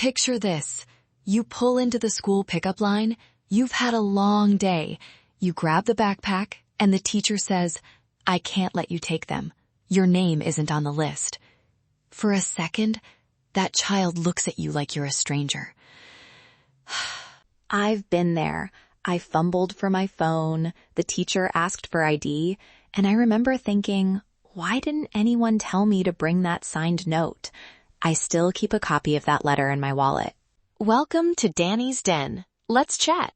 Picture this. You pull into the school pickup line. You've had a long day. You grab the backpack, and the teacher says, "I can't let you take them. Your name isn't on the list." For a second, that child looks at you like you're a stranger. I've been there. I fumbled for my phone, the teacher asked for ID, and I remember thinking, why didn't anyone tell me to bring that signed note? I still keep a copy of that letter in my wallet. Welcome to Danny's Den. Let's chat.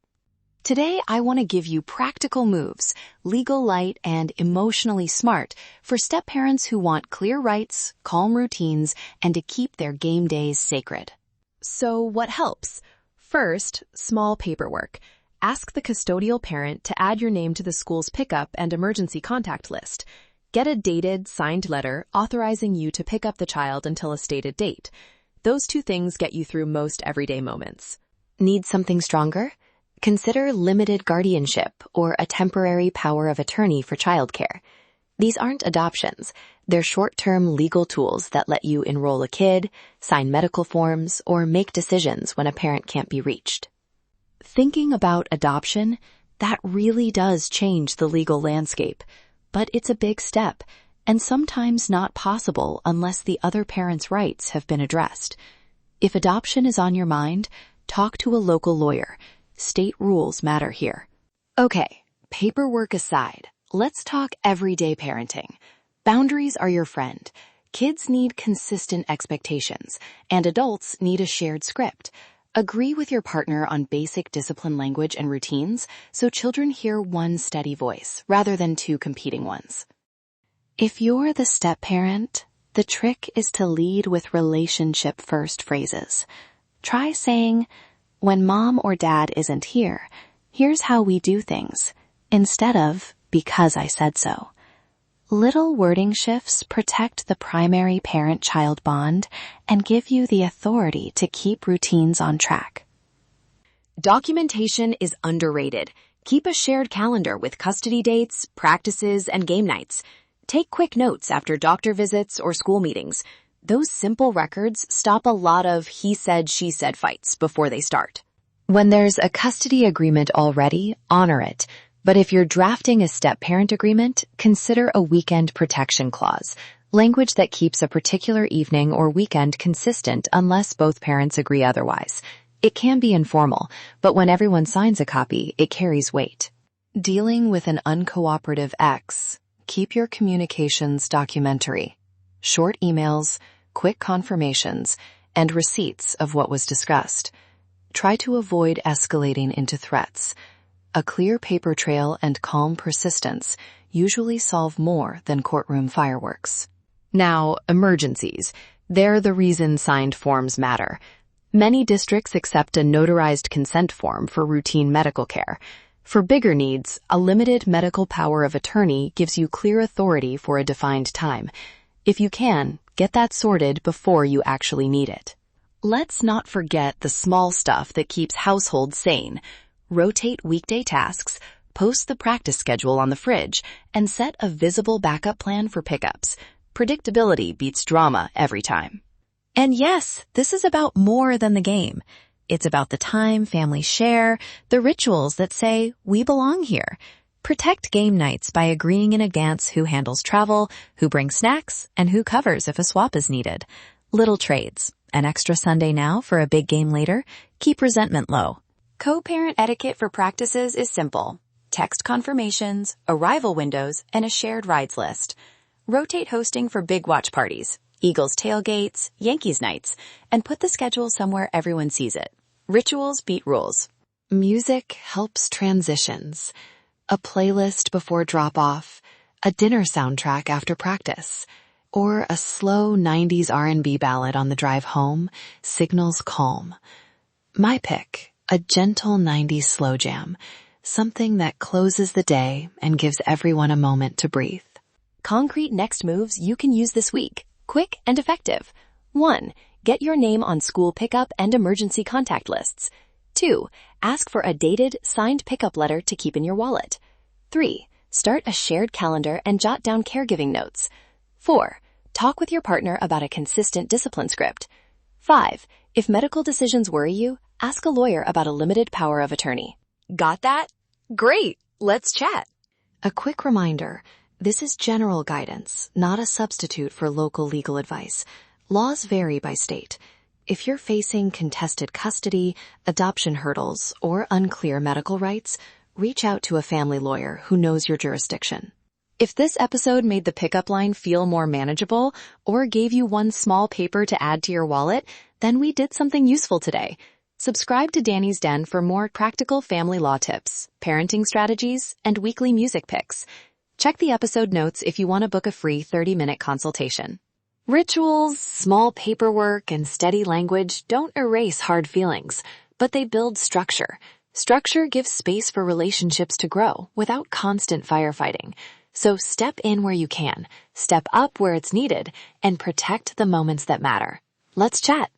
Today, I want to give you practical moves, legal light and emotionally smart for step-parents who want clear rights, calm routines, and to keep their game days sacred. So what helps? First, small paperwork. Ask the custodial parent to add your name to the school's pickup and emergency contact list. Get a dated, signed letter authorizing you to pick up the child until a stated date. Those two things get you through most everyday moments. Need something stronger? Consider limited guardianship or a temporary power of attorney for childcare. These aren't adoptions. They're short-term legal tools that let you enroll a kid, sign medical forms, or make decisions when a parent can't be reached. Thinking about adoption, that really does change the legal landscape, but it's a big step, and sometimes not possible unless the other parent's rights have been addressed. If adoption is on your mind, talk to a local lawyer. State rules matter here. Okay, paperwork aside, let's talk everyday parenting. Boundaries are your friend. Kids need consistent expectations, and adults need a shared script. Agree with your partner on basic discipline language and routines so children hear one steady voice rather than two competing ones. If you're the step-parent, the trick is to lead with relationship-first phrases. Try saying, "When mom or dad isn't here, here's how we do things," instead of, "because I said so." Little wording shifts protect the primary parent-child bond and give you the authority to keep routines on track. Documentation is underrated. Keep a shared calendar with custody dates, practices, and game nights. Take quick notes after doctor visits or school meetings. Those simple records stop a lot of he said, she said fights before they start. When there's a custody agreement already, honor it. But if you're drafting a step-parent agreement, consider a weekend protection clause, language that keeps a particular evening or weekend consistent unless both parents agree otherwise. It can be informal, but when everyone signs a copy, it carries weight. Dealing with an uncooperative ex, keep your communications documentary. Short emails, quick confirmations, and receipts of what was discussed. Try to avoid escalating into threats. A clear paper trail and calm persistence usually solve more than courtroom fireworks. Now, emergencies. They're the reason signed forms matter. Many districts accept a notarized consent form for routine medical care. For bigger needs, a limited medical power of attorney gives you clear authority for a defined time. If you can, get that sorted before you actually need it. Let's not forget the small stuff that keeps households sane. Rotate weekday tasks, post the practice schedule on the fridge, and set a visible backup plan for pickups. Predictability beats drama every time. And yes, this is about more than the game. It's about the time families share, the rituals that say, "We belong here." Protect game nights by agreeing in advance who handles travel, who brings snacks, and who covers if a swap is needed. Little trades. An extra Sunday now for a big game later. Keep resentment low. Co-parent etiquette for practices is simple. Text confirmations, arrival windows, and a shared rides list. Rotate hosting for big watch parties, Eagles tailgates, Yankees nights, and put the schedule somewhere everyone sees it. Rituals beat rules. Music helps transitions. A playlist before drop-off, a dinner soundtrack after practice, or a slow 90s R&B ballad on the drive home signals calm. My pick. A gentle 90s slow jam, something that closes the day and gives everyone a moment to breathe. Concrete next moves you can use this week, quick and effective. 1. Get your name on school pickup and emergency contact lists. 2. Ask for a dated, signed pickup letter to keep in your wallet. 3. Start a shared calendar and jot down caregiving notes. 4. Talk with your partner about a consistent discipline script. 5. If medical decisions worry you, ask a lawyer about a limited power of attorney. Got that? Great. Let's chat. A quick reminder, this is general guidance, not a substitute for local legal advice. Laws vary by state. If you're facing contested custody, adoption hurdles, or unclear medical rights, reach out to a family lawyer who knows your jurisdiction. If this episode made the pickup line feel more manageable or gave you one small paper to add to your wallet, then we did something useful today. Subscribe to Danny's Den for more practical family law tips, parenting strategies, and weekly music picks. Check the episode notes if you want to book a free 30-minute consultation. Rituals, small paperwork, and steady language don't erase hard feelings, but they build structure. Structure gives space for relationships to grow without constant firefighting. So step in where you can, step up where it's needed, and protect the moments that matter. Let's chat.